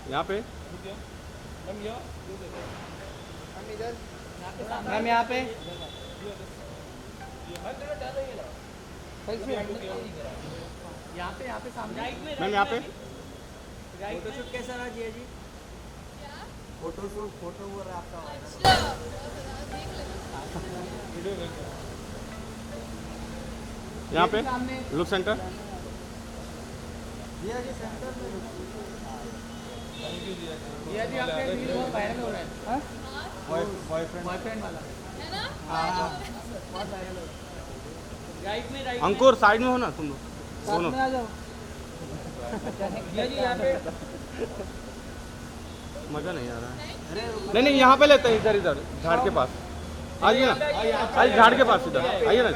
यहाँ पे मैम यहाँ पे यहाँ पे सामने मैम यहाँ पे फोटोशूट कैसा रहा जिया जी? फोटोशूट फोटो वो रहा आपका यहाँ पे लुक सेंटर जिया जी सेंटर में जिया जी आपके रील बहुत वायरल हो रहा है। हाँ बॉयफ्रेंड वाला है ना? हाँ बहुत वायरल हो रहा है। अंकुर साइड में हो ना तुम लोग दोनों। आ जाओ जिया जी यहाँ पे मजा नहीं आ रहा है। नहीं नहीं यहाँ पे लेते हैं, इधर इधर झाड़ के पास आइए ना, आइए झाड़ के पास इधर आइए ना इधर।